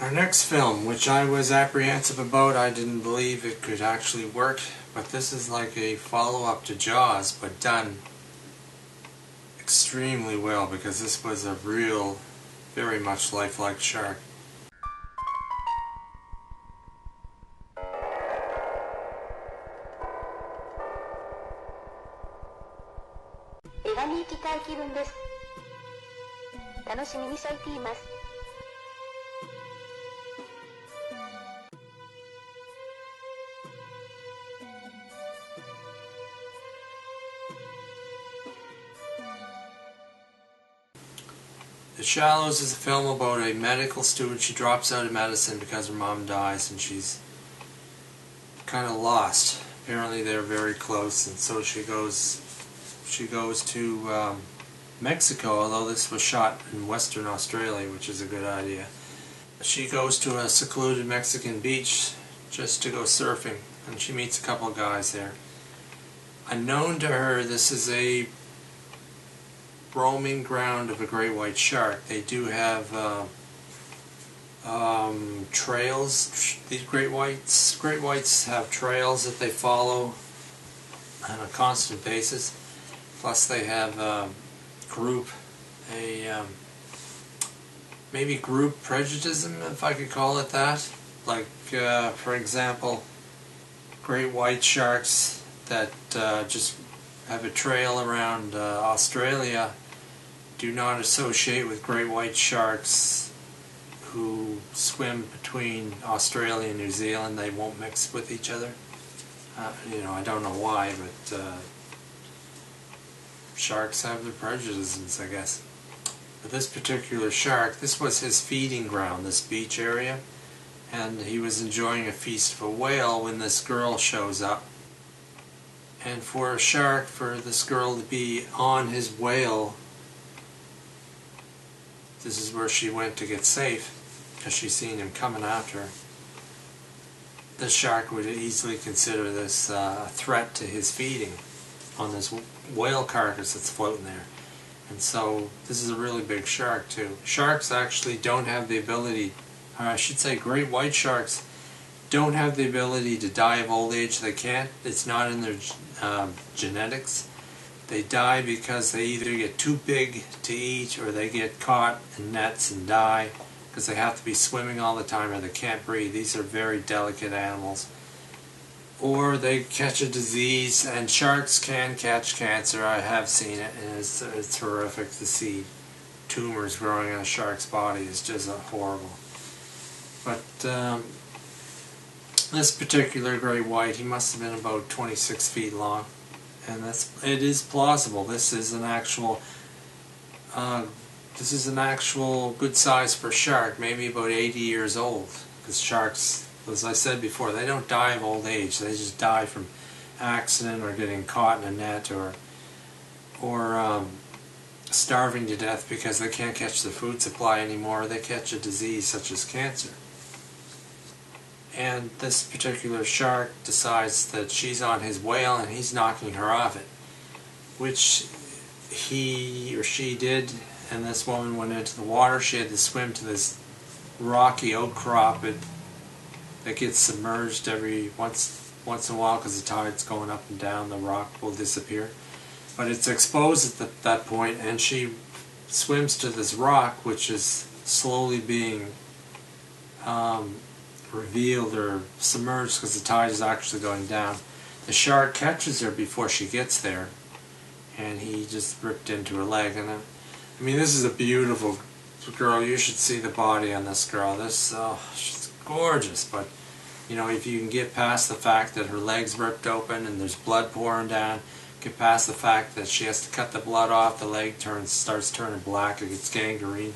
Our next film, which I was apprehensive about, I didn't believe it could actually work, but this is like a follow-up to Jaws, but done extremely well, because this was a real, very much lifelike shark. 映画に行きたい気分です。楽しみにされています。The Shallows is a film about a medical student. She drops out of medicine because her mom dies and she's kind of lost. Apparently they're very close, and so she goes to Mexico, although this was shot in Western Australia, which is a good idea. She goes to a secluded Mexican beach just to go surfing, and she meets a couple of guys there. Unknown to her, this is a roaming ground of a great white shark. They do have trails. These great whites have trails that they follow on a constant basis. Plus they have maybe group prejudice, if I could call it that. Like, for example, great white sharks that just have a trail around Australia do not associate with great white sharks who swim between Australia and New Zealand. They won't mix with each other. I don't know why, but sharks have their prejudices, I guess. But this particular shark, this was his feeding ground, this beach area, and he was enjoying a feast of a whale when this girl shows up. And for a shark, for this girl to be on his whale, this is where she went to get safe, because she's seen him coming after her. The shark would easily consider this a threat to his feeding on this whale carcass that's floating there. And so this is a really big shark too. Sharks actually don't have the ability, or I should say great white sharks don't have the ability to die of old age. They can't. It's not in their genetics. They die because they either get too big to eat, or they get caught in nets and die because they have to be swimming all the time, or they can't breathe. These are very delicate animals. Or they catch a disease, and sharks can catch cancer. I have seen it, and it's horrific to see tumors growing on a shark's body. It's just horrible. But this particular great white, he must have been about 26 feet long, and it is plausible. This is an actual good size for a shark, maybe about 80 years old, because sharks, as I said before, they don't die of old age. They just die from accident, or getting caught in a net, or starving to death because they can't catch the food supply anymore. They catch a disease such as cancer. And this particular shark decides that she's on his whale and he's knocking her off it, which he or she did. And this woman went into the water. She had to swim to this rocky outcrop that gets submerged every once in a while because the tide's going up and down. The rock will disappear, but it's exposed at that point, and she swims to this rock, which is slowly being revealed or submerged because the tide is actually going down. The shark catches her before she gets there, and he just ripped into her leg. And I mean, this is a beautiful girl. You should see the body on this girl. She's gorgeous. But if you can get past the fact that her leg's ripped open and there's blood pouring down, get past the fact that she has to cut the blood off, the leg starts turning black, it gets gangrene,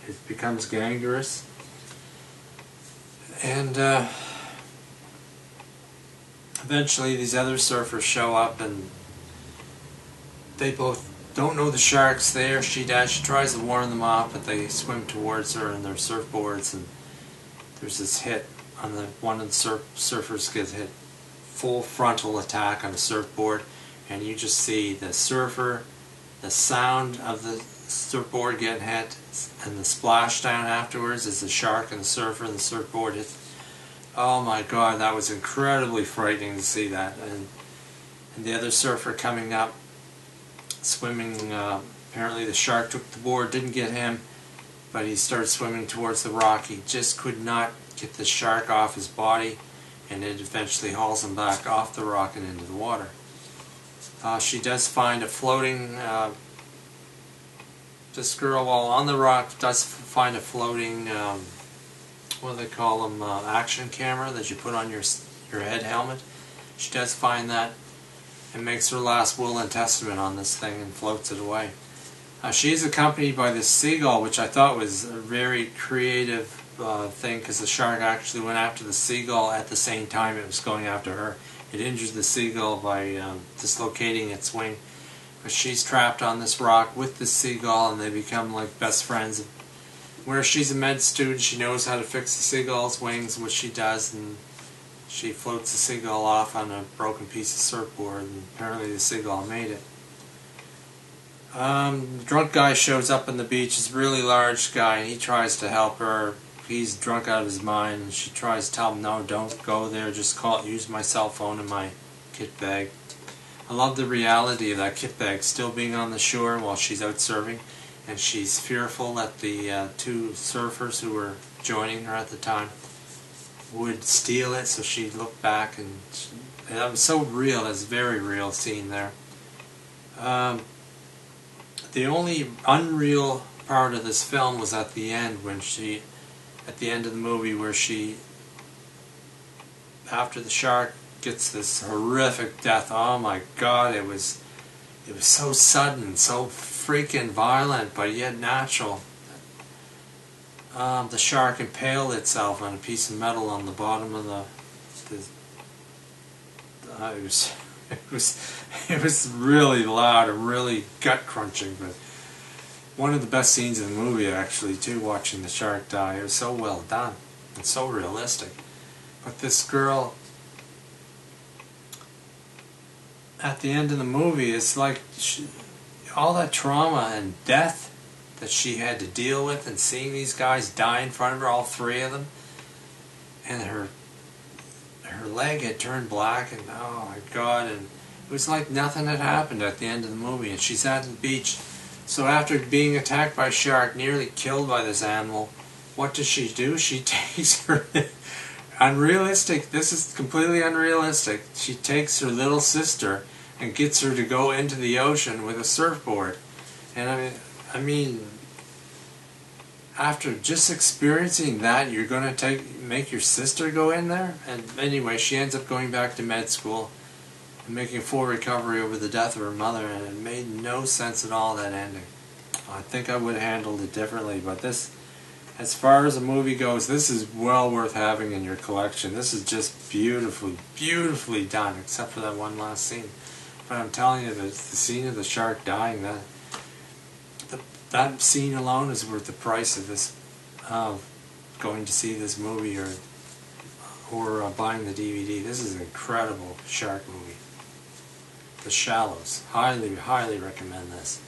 it becomes gangrenous. And eventually these other surfers show up, and they both don't know the shark's there. She tries to warn them off, but they swim towards her in their surfboards, and there's this hit on one of the surfers gets hit full frontal attack on a surfboard, and you just see the surfer, the sound of the surfboard getting hit, and the splashdown afterwards is the shark and the surfer and the surfboard hit. Oh my God, that was incredibly frightening to see that. And the other surfer coming up, swimming, apparently the shark took the board, didn't get him, but he started swimming towards the rock. He just could not get the shark off his body, and it eventually hauls him back off the rock and into the water. She does find a floating, this girl while on the rock does find a floating, what do they call them, action camera that you put on your head helmet. She does find that and makes her last will and testament on this thing and floats it away. She is accompanied by this seagull, which I thought was a very creative thing, because the shark actually went after the seagull at the same time it was going after her. It injures the seagull by dislocating its wing. But she's trapped on this rock with the seagull, and they become like best friends. Where she's a med student, she knows how to fix the seagull's wings, which she does, and she floats the seagull off on a broken piece of surfboard, and apparently the seagull made it. The drunk guy shows up on the beach. He's a really large guy, and he tries to help her. He's drunk out of his mind, and she tries to tell him, no, don't go there, just use my cell phone and my kit bag. I love the reality of that kit bag still being on the shore while she's out surfing, and she's fearful that the two surfers who were joining her at the time would steal it, so she looked back, and that was so real. It's a very real scene there. The only unreal part of this film was at the end, when she, at the end of the movie, where she, after the shark gets this horrific death. Oh my God, it was so sudden, so freaking violent, but yet natural. The shark impaled itself on a piece of metal on the bottom of it was really loud and really gut crunching, but one of the best scenes in the movie actually too, watching the shark die. It was so well done and so realistic. But this girl, at the end of the movie, it's like all that trauma and death that she had to deal with, and seeing these guys die in front of her, all three of them, and her leg had turned black, and oh my God, and it was like nothing had happened at the end of the movie. And she's at the beach, so after being attacked by a shark, nearly killed by this animal, what does she do? She takes her unrealistic, this is completely unrealistic, she takes her little sister and gets her to go into the ocean with a surfboard. And I mean, after just experiencing that, you're going to make your sister go in there? And anyway, she ends up going back to med school and making a full recovery over the death of her mother, and it made no sense at all, that ending. I think I would have handled it differently, but this, as far as a movie goes, this is well worth having in your collection. This is just beautifully, beautifully done, except for that one last scene. But I'm telling you, the scene of the shark dying, that scene alone is worth the price of this, going to see this movie or buying the DVD. This is an incredible shark movie. The Shallows. Highly, highly recommend this.